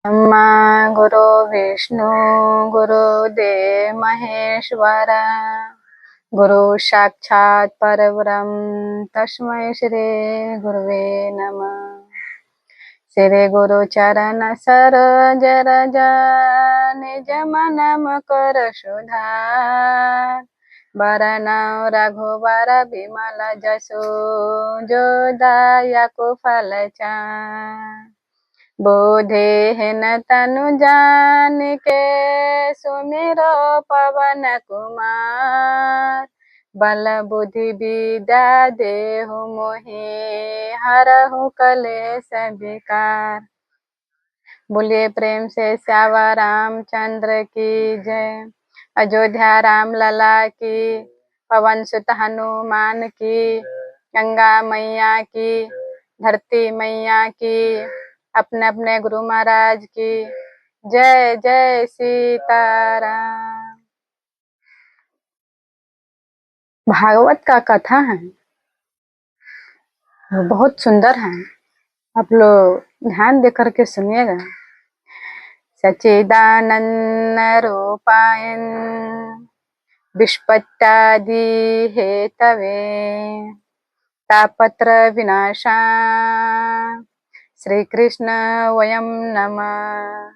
ब्रह्मा गुरु विष्णु गुरुदेव महेश्वर गुरु साक्षात् परब्रह्म तस्मै श्री गुरुवे नमः। श्री गुरु चरण सरोज रज निज मन मुकुर सुधार बरनउँ रघुबर बिमल जसु जो दायक फल चार। बोधेहन तनु जानिके सुमिरो पवन कुमार बल बुद्धि विद्या देहु मोहि हरहु कलेश विकार। बोलिए प्रेम से श्यावा रामचंद्र की जय। अयोध्या राम लला की, पवन सुत हनुमान की, गंगा मैया की, धरती मैया की, अपने अपने गुरु महाराज की जय। जय सीताराम। भागवत का कथा है, बहुत सुंदर है। आप लोग ध्यान देकर के सुनिएगा। सच्चिदानंद रूपायन विश्वत्यादि हेतवे तापत्र विनाशा श्री कृष्ण वयम नमः।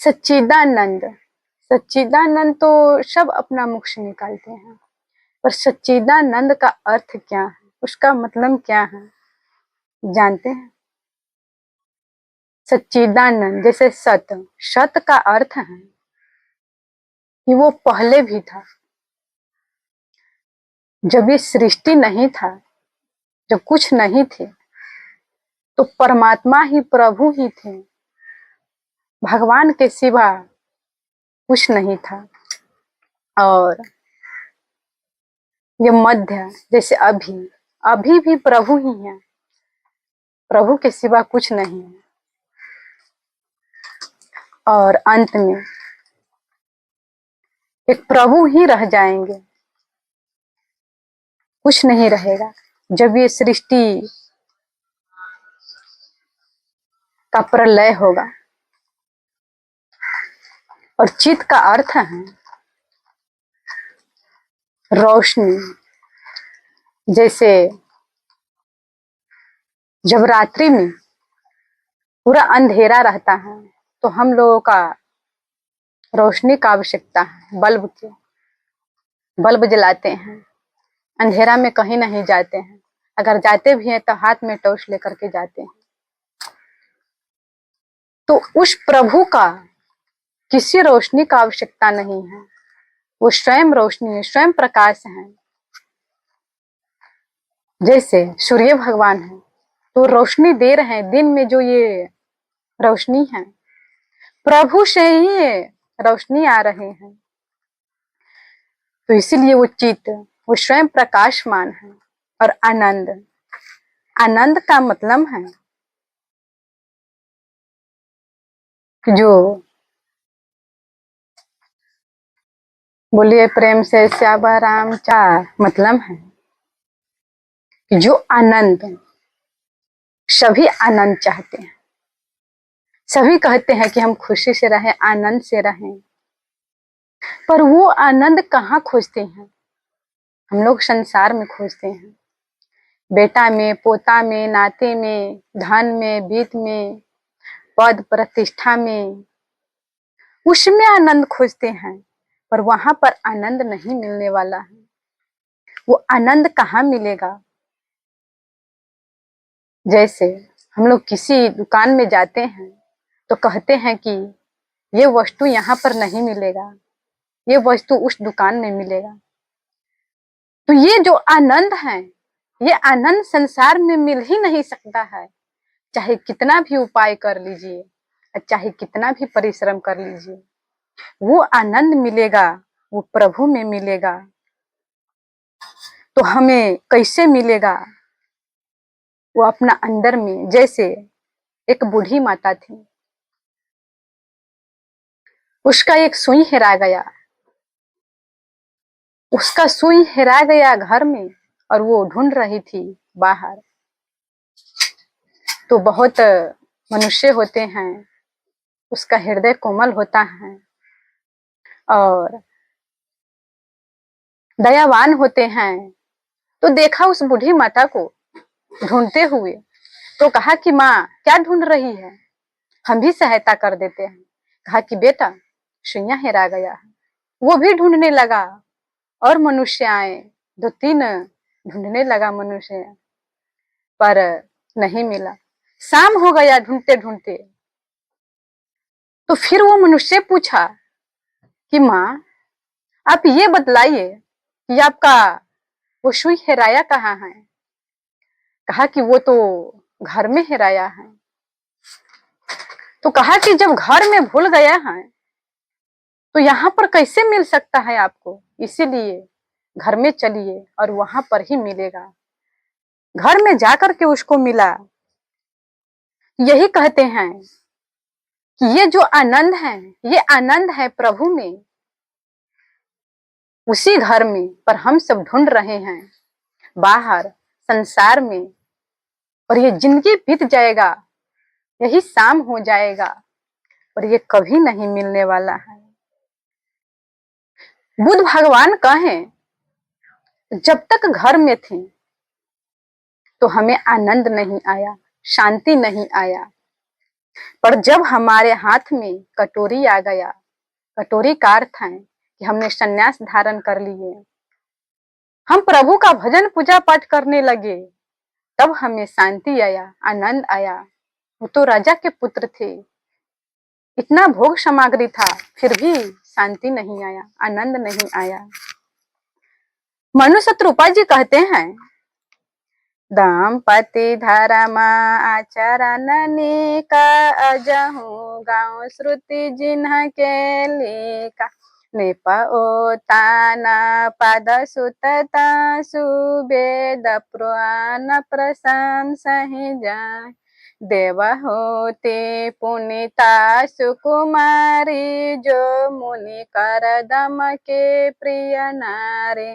सच्चिदानंद, सच्चिदानंद तो सब अपना मुख से निकालते हैं, पर सच्चिदानंद का अर्थ क्या है, उसका मतलब क्या है जानते हैं? सच्चिदानंद जैसे सत, सत का अर्थ है कि वो पहले भी था, जब ये सृष्टि नहीं था, जब कुछ नहीं थे, तो परमात्मा ही प्रभु ही थे, भगवान के सिवा कुछ नहीं था। और ये मध्य जैसे अभी, अभी भी प्रभु ही है, प्रभु के सिवा कुछ नहीं है। और अंत में एक प्रभु ही रह जाएंगे, कुछ नहीं रहेगा। जब ये सृष्टि का प्रलय होगा। और चित का अर्थ है रोशनी। जैसे जब रात्रि में पूरा अंधेरा रहता है तो हम लोगों का रोशनी का आवश्यकता है, बल्ब की, बल्ब जलाते हैं, अंधेरा में कहीं नहीं जाते हैं, अगर जाते भी हैं तो हाथ में टॉर्च लेकर के जाते हैं। तो उस प्रभु का किसी रोशनी का आवश्यकता नहीं है, वो स्वयं रोशनी है, स्वयं प्रकाश है। जैसे सूर्य भगवान है तो रोशनी दे रहे हैं, दिन में जो ये रोशनी है प्रभु से ही ये रोशनी आ रहे हैं। तो इसीलिए वो चित्त, वो स्वयं प्रकाशमान है। और आनंद, आनंद का मतलब है जो, बोलिए प्रेम से श्यावा राम, का मतलब है कि जो आनंद, सभी आनंद चाहते हैं, सभी कहते हैं कि हम खुशी से रहें, आनंद से रहें, पर वो आनंद कहाँ खोजते हैं? हम लोग संसार में खोजते हैं, बेटा में, पोता में, नाते में, धन में, वित्त में, पद प्रतिष्ठा में, उसमें आनंद खोजते हैं, पर वहां पर आनंद नहीं मिलने वाला है। वो आनंद कहाँ मिलेगा? जैसे हम लोग किसी दुकान में जाते हैं तो कहते हैं कि ये वस्तु यहाँ पर नहीं मिलेगा, ये वस्तु उस दुकान में मिलेगा। तो ये जो आनंद है, ये आनंद संसार में मिल ही नहीं सकता है, चाहे कितना भी उपाय कर लीजिए, चाहे कितना भी परिश्रम कर लीजिए, वो आनंद मिलेगा, वो प्रभु में मिलेगा। तो हमें कैसे मिलेगा? वो अपना अंदर में, जैसे एक बूढ़ी माता थी, उसका एक सुई हेरा गया, उसका सुई हेरा गया घर में, और वो ढूंढ रही थी बाहर। तो बहुत मनुष्य होते हैं, उसका हृदय कोमल होता है और दयावान होते हैं। तो देखा उस बूढ़ी माता को ढूंढते हुए, तो कहा कि माँ क्या ढूंढ रही है, हम भी सहायता कर देते हैं। कहा कि बेटा सुइया हेरा गया है। वो भी ढूंढने लगा और मनुष्य आए, 2-3 ढूंढने लगा मनुष्य, पर नहीं मिला। शाम हो गया ढूंढते ढूंढते। तो फिर वो मनुष्य पूछा कि माँ आप ये बतलाइए कि आपका वो सुई हेराया कहाँ है। कहा कि वो तो घर में हेराया है। तो कहा कि जब घर में भूल गया है तो यहाँ पर कैसे मिल सकता है आपको, इसीलिए घर में चलिए और वहां पर ही मिलेगा। घर में जाकर के उसको मिला। यही कहते हैं कि ये जो आनंद है, ये आनंद है प्रभु में, उसी घर में, पर हम सब ढूंढ रहे हैं बाहर संसार में। और ये जिंदगी बीत जाएगा, यही शाम हो जाएगा और ये कभी नहीं मिलने वाला है। बुद्ध भगवान कहें जब तक घर में थे तो हमें आनंद नहीं आया, शांति नहीं आया, पर जब हमारे हाथ में कटोरी आ गया, कटोरी का अर्थ है कि हमने संन्यास धारण कर लिए, हम प्रभु का भजन पूजा पाठ करने लगे, तब हमें शांति आया, आनंद आया। वो तो राजा के पुत्र थे, इतना भोग सामग्री था, फिर भी शांति नहीं आया, आनंद नहीं आया। मनु शत्रुपा जी कहते हैं दंपति धर्म आचरण का अजहू गाँव श्रुति जिन्ह के लेका निप ओतान पद सुतता सुवेद पुराण प्रशंसा जाय देव होते पुनीता सुकुमारी जो मुनि कर दम के प्रिय नारे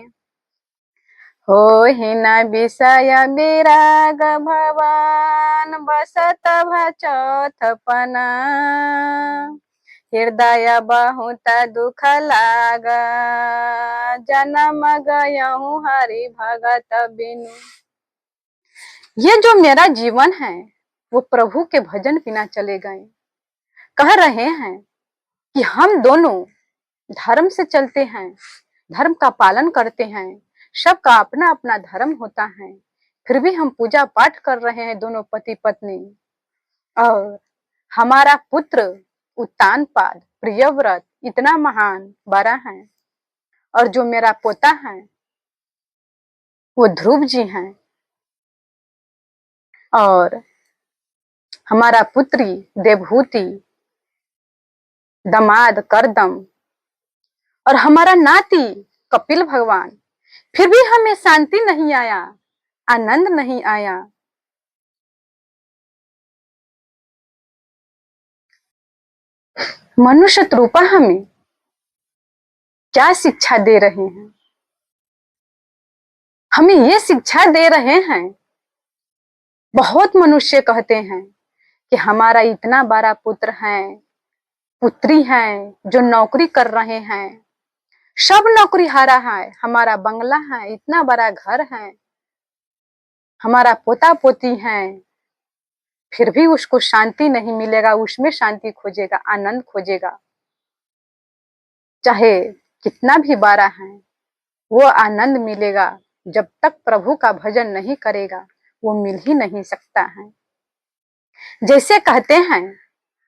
हो ही न विषय विराग भवन बसत भचौथपना हृदय बहुत दुख लाग जन्म गयहूँ हरि भगत बिनु। ये जो मेरा जीवन है वो प्रभु के भजन बिना चले गए। कह रहे हैं कि हम दोनों धर्म से चलते हैं, धर्म का पालन करते हैं, सबका अपना अपना धर्म होता है, फिर भी हम पूजा पाठ कर रहे हैं दोनों पति पत्नी। और हमारा पुत्र उत्तानपाद प्रियव्रत इतना महान बड़ा है, और जो मेरा पोता है वो ध्रुव जी हैं, और हमारा पुत्री देवहूति दमाद करदम, और हमारा नाती कपिल भगवान, फिर भी हमें शांति नहीं आया, आनंद नहीं आया। मनुष्य रूपा हमें क्या शिक्षा दे रहे हैं? हमें ये शिक्षा दे रहे हैं, बहुत मनुष्य कहते हैं कि हमारा इतना बड़ा पुत्र है, पुत्री है जो नौकरी कर रहे हैं, सब नौकरी हारा है, हमारा बंगला है, इतना बड़ा घर है, हमारा पोता पोती है, फिर भी उसको शांति नहीं मिलेगा, उसमें शांति खोजेगा, आनंद खोजेगा। चाहे कितना भी बड़ा है, वो आनंद मिलेगा जब तक प्रभु का भजन नहीं करेगा, वो मिल ही नहीं सकता है। जैसे कहते हैं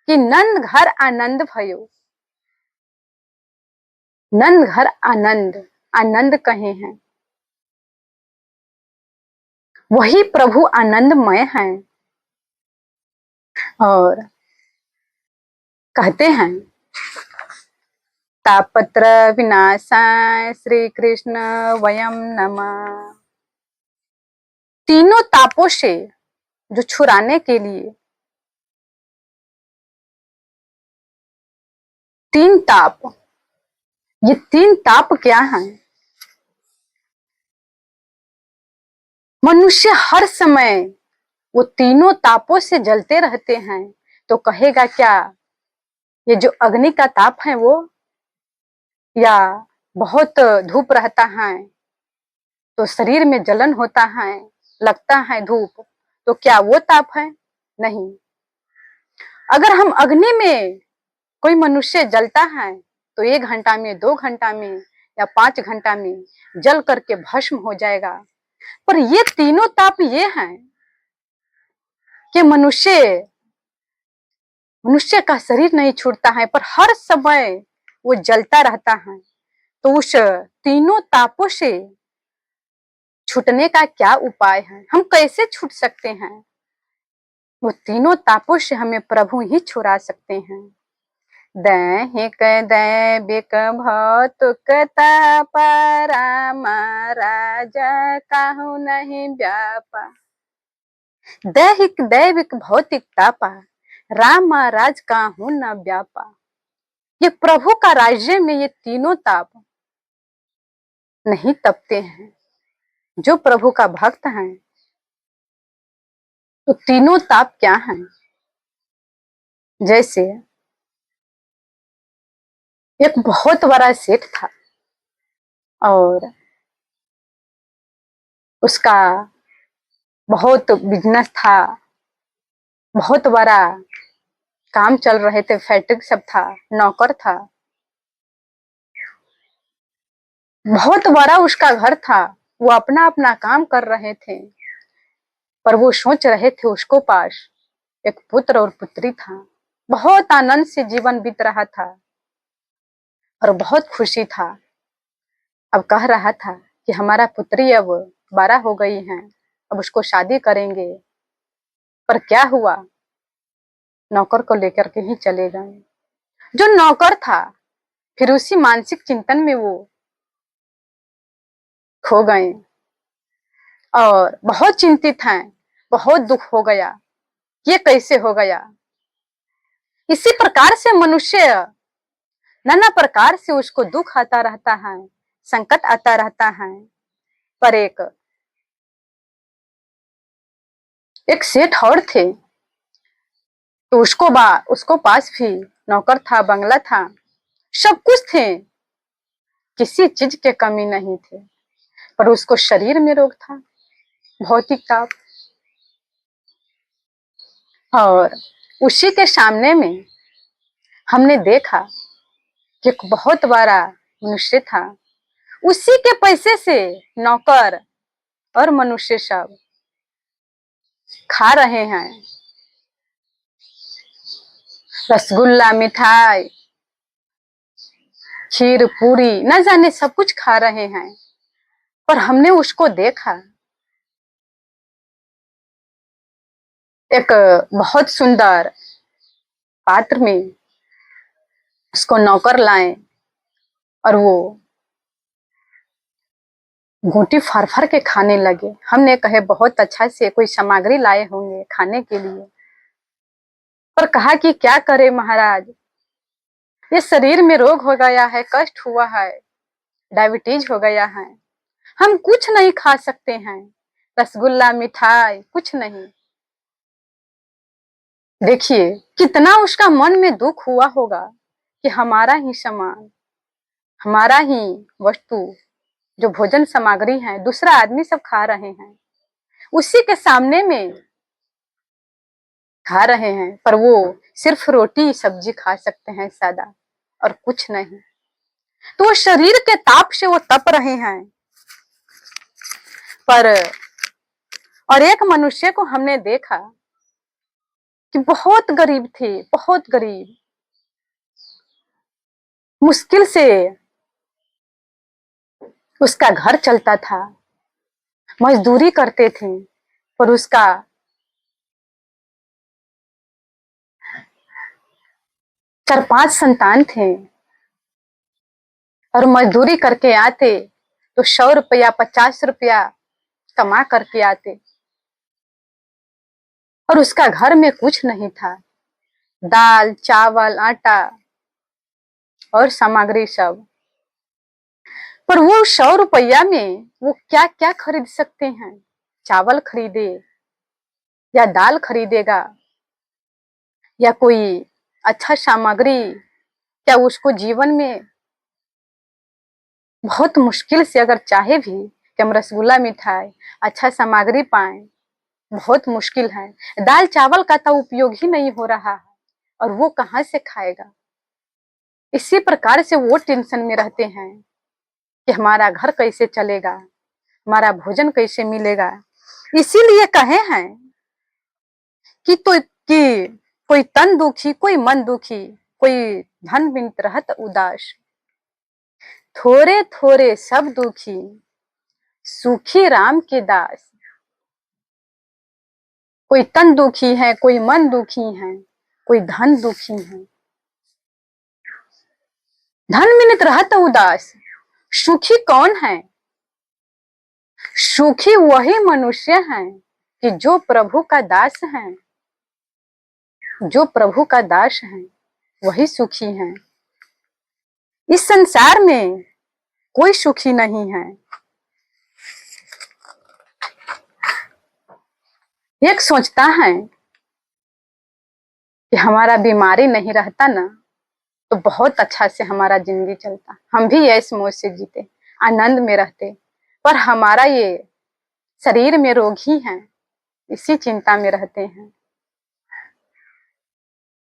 कि नंद घर आनंद भयो, नंद घर आनंद, आनंद कहे हैं, वही प्रभु आनंदमय हैं। और कहते हैं तापत्र विनाशाय श्री कृष्ण वयम नमः। तीनों तापों से जो छुड़ाने के लिए, 3 ताप, ये 3 ताप क्या हैं? मनुष्य हर समय वो तीनों तापों से जलते रहते हैं, तो कहेगा क्या ये जो अग्नि का ताप है वो, या बहुत धूप रहता है तो शरीर में जलन होता है, लगता है धूप, तो क्या वो ताप है? नहीं। अगर हम अग्नि में कोई मनुष्य जलता है तो 1 घंटा में, 2 घंटा में या 5 घंटा में जल करके भस्म हो जाएगा। पर ये तीनों ताप ये हैं कि मनुष्य का शरीर नहीं छूटता है, पर हर समय वो जलता रहता है। तो उस तीनों तापों से छूटने का क्या उपाय है? हम कैसे छूट सकते हैं? वो तीनों तापों से हमें प्रभु ही छुड़ा सकते हैं। दैहिक दैविक भौतिक ताप राम राजा काहू नहीं व्यापा। दैहिक दैविक भौतिक तापा राम राज काहू न व्यापा। ये प्रभु का राज्य में ये तीनों ताप नहीं तपते हैं। जो प्रभु का भक्त है तो तीनों ताप क्या हैं? जैसे एक बहुत बड़ा सेठ था और उसका बहुत बिजनेस था, बहुत बड़ा काम चल रहे थे, फैक्ट्री सब था, नौकर था, बहुत बड़ा उसका घर था। वो अपना अपना काम कर रहे थे, पर वो सोच रहे थे उसको पास एक पुत्र और पुत्री था। बहुत आनंद से जीवन बीत रहा था और बहुत खुशी था। अब कह रहा था कि हमारा पुत्री अब 12 हो गई है, अब उसको शादी करेंगे। पर क्या हुआ, नौकर को लेकर के ही चले गए। जो नौकर था फिर उसी मानसिक चिंतन में वो खो गए और बहुत चिंतित हैं, बहुत दुख हो गया, ये कैसे हो गया। इसी प्रकार से मनुष्य नाना प्रकार से उसको दुख आता रहता है, संकट आता रहता है। पर एक सेठ और थे, तो उसको पास भी नौकर था, बंगला था, सब कुछ थे, किसी चीज के कमी नहीं थे, पर उसको शरीर में रोग था, भौतिक ताप। और उसी के सामने में हमने देखा कि एक बहुत बड़ा मनुष्य था, उसी के पैसे से नौकर और मनुष्य सब खा रहे हैं, रसगुल्ला, मिठाई, खीर, पूरी, न जाने सब कुछ खा रहे हैं। पर हमने उसको देखा, एक बहुत सुंदर पात्र में उसको नौकर लाए और वो घूंटी फाड़ फाड़ के खाने लगे। हमने कहे बहुत अच्छा से कोई सामग्री लाए होंगे खाने के लिए, पर कहा कि क्या करे महाराज, ये शरीर में रोग हो गया है, कष्ट हुआ है, डायबिटीज हो गया है, हम कुछ नहीं खा सकते हैं, रसगुल्ला, मिठाई कुछ नहीं। देखिए कितना उसका मन में दुख हुआ होगा कि हमारा ही सामान, हमारा ही वस्तु, जो भोजन सामग्री है, दूसरा आदमी सब खा रहे हैं, उसी के सामने में खा रहे हैं, पर वो सिर्फ रोटी सब्जी खा सकते हैं सादा, और कुछ नहीं। तो वो शरीर के ताप से वो तप रहे हैं। पर और एक मनुष्य को हमने देखा कि बहुत गरीब थे, बहुत गरीब, मुश्किल से उसका घर चलता था, मजदूरी करते थे, पर उसका 4-5 संतान थे और मजदूरी करके आते तो 100 रुपया, 50 रुपया कमा करके आते, और उसका घर में कुछ नहीं था, दाल, चावल, आटा और सामग्री सब। पर वो 100 रुपया में वो क्या क्या खरीद सकते हैं? चावल खरीदे, या दाल खरीदेगा या कोई अच्छा सामग्री, क्या उसको जीवन में बहुत मुश्किल से अगर चाहे भी कि हम रसगुल्ला मिठाई अच्छा सामग्री पाए, बहुत मुश्किल है। दाल चावल का तो उपयोग ही नहीं हो रहा है और वो कहाँ से खाएगा। इसी प्रकार से वो टेंशन में रहते हैं कि हमारा घर कैसे चलेगा, हमारा भोजन कैसे मिलेगा। इसीलिए कहे हैं कि कोई तन दुखी कोई मन दुखी, कोई धन बिन रहत उदास, थोड़े थोड़े सब दुखी सुखी राम के दास। कोई तन दुखी है, कोई मन दुखी है, कोई धन दुखी है। धन बिन रहत उदास, सुखी कौन है? सुखी वही मनुष्य है कि जो प्रभु का दास है। जो प्रभु का दास है वही सुखी है। इस संसार में कोई सुखी नहीं है। एक सोचता है कि हमारा बीमारी नहीं रहता ना तो बहुत अच्छा से हमारा जिंदगी चलता, हम भी ऐश मौज से जीते, आनंद में रहते। पर हमारा ये शरीर में रोग ही है, इसी चिंता में रहते हैं।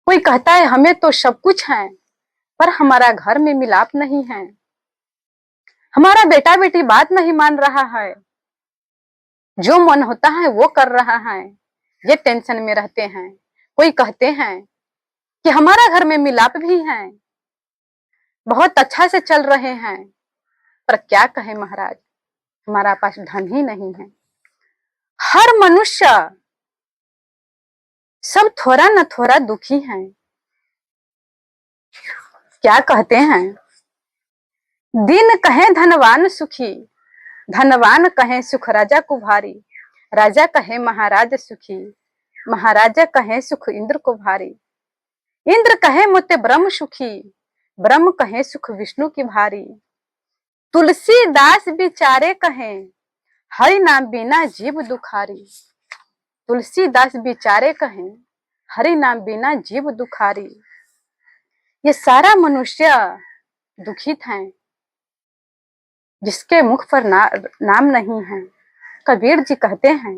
कोई कहता है हमें तो सब कुछ है पर हमारा घर में मिलाप नहीं है, हमारा बेटा बेटी बात नहीं मान रहा है, जो मन होता है वो कर रहा है, ये टेंशन में रहते हैं। कोई कहते हैं कि हमारा घर में मिलाप भी है, बहुत अच्छा से चल रहे हैं, पर क्या कहे महाराज, हमारा पास धन ही नहीं है। हर मनुष्य सब थोड़ा न थोड़ा दुखी है। क्या कहते हैं, दिन कहे धनवान सुखी, धनवान कहे सुख राजा को भारी, राजा कहे महाराज सुखी, महाराजा कहे सुख इंद्र को भारी, इंद्र कहे मोते ब्रह्म सुखी, ब्रह्म कहे सुख विष्णु की भारी। तुलसीदास बिचारे कहे हरि नाम बिना जीव दुखारी, तुलसीदास बिचारे कहे हरि नाम बिना जीव दुखारी। ये सारा मनुष्य दुखित है जिसके मुख पर नाम नहीं है। कबीर जी कहते हैं,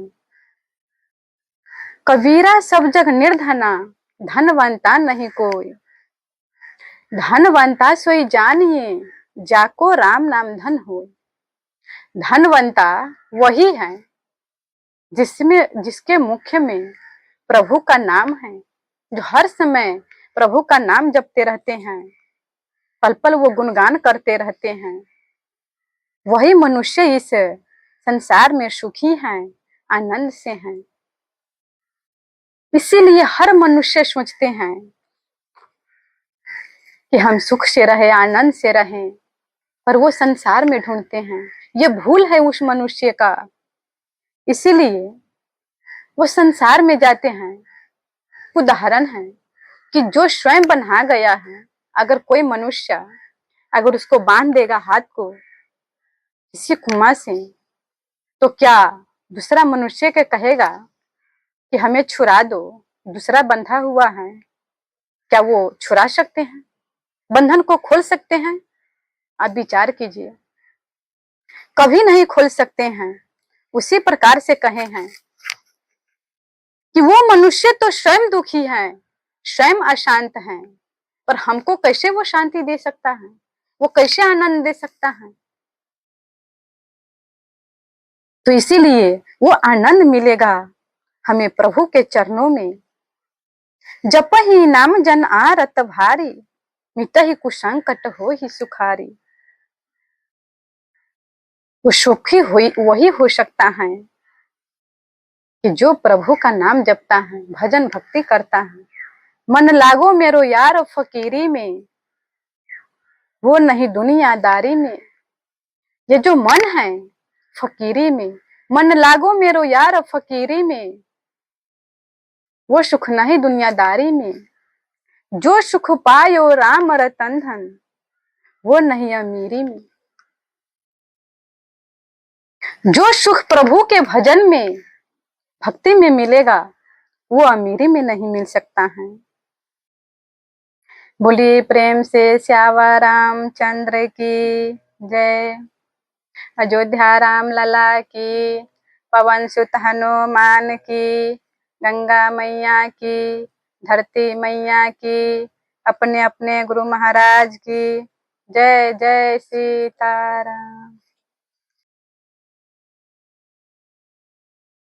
कबीरा सब जग निर्धना, धनवंता नहीं कोई, धनवंता सोई जानिए, जाको राम नाम धन हो। धनवंता वही है जिसके मुख में प्रभु का नाम है, जो हर समय प्रभु का नाम जपते रहते हैं, पल पल वो गुणगान करते रहते हैं। वही मनुष्य इस संसार में सुखी हैं, आनंद से हैं। इसीलिए हर मनुष्य सोचते हैं कि हम सुख से रहे, आनंद से रहें, पर वो संसार में ढूंढते हैं। ये भूल है उस मनुष्य का, इसीलिए वो संसार में जाते हैं। उदाहरण है कि जो स्वयं बना गया है, अगर कोई मनुष्य अगर उसको बांध देगा हाथ को किसी कुआं से, तो क्या दूसरा मनुष्य के कहेगा कि हमें छुड़ा दो, दूसरा बंधा हुआ है, क्या वो छुड़ा सकते हैं? बंधन को खोल सकते हैं? आप विचार कीजिए, कभी नहीं खोल सकते हैं। उसी प्रकार से कहे हैं कि वो मनुष्य तो स्वयं दुखी है, स्वयं अशांत है, पर हमको कैसे वो शांति दे सकता है, वो कैसे आनंद दे सकता है? तो इसीलिए वो आनंद मिलेगा हमें प्रभु के चरणों में। जप ही नाम जन आरत भारी, मिट ही कुसंकट हो ही सुखारी। वो सुखी हुई वही हो सकता है कि जो प्रभु का नाम जपता है, भजन भक्ति करता है। मन लागो मेरो यार फकीरी में, वो नहीं दुनियादारी में। ये जो मन है फकीरी में, मन लागो मेरो यार फकीरी में, वो सुख नहीं दुनियादारी में। जो सुख पायो राम रतन धन, वो नहीं अमीरी में। जो सुख प्रभु के भजन में, भक्ति में मिलेगा, वो अमीरी में नहीं मिल सकता है। बोलिए प्रेम से श्यावर रामचंद्र की जय। अयोध्या राम लला की, पवन सुत हनुमान की, गंगा मैया की, धरती मैया की, अपने अपने गुरु महाराज की जय। जय सीताराम।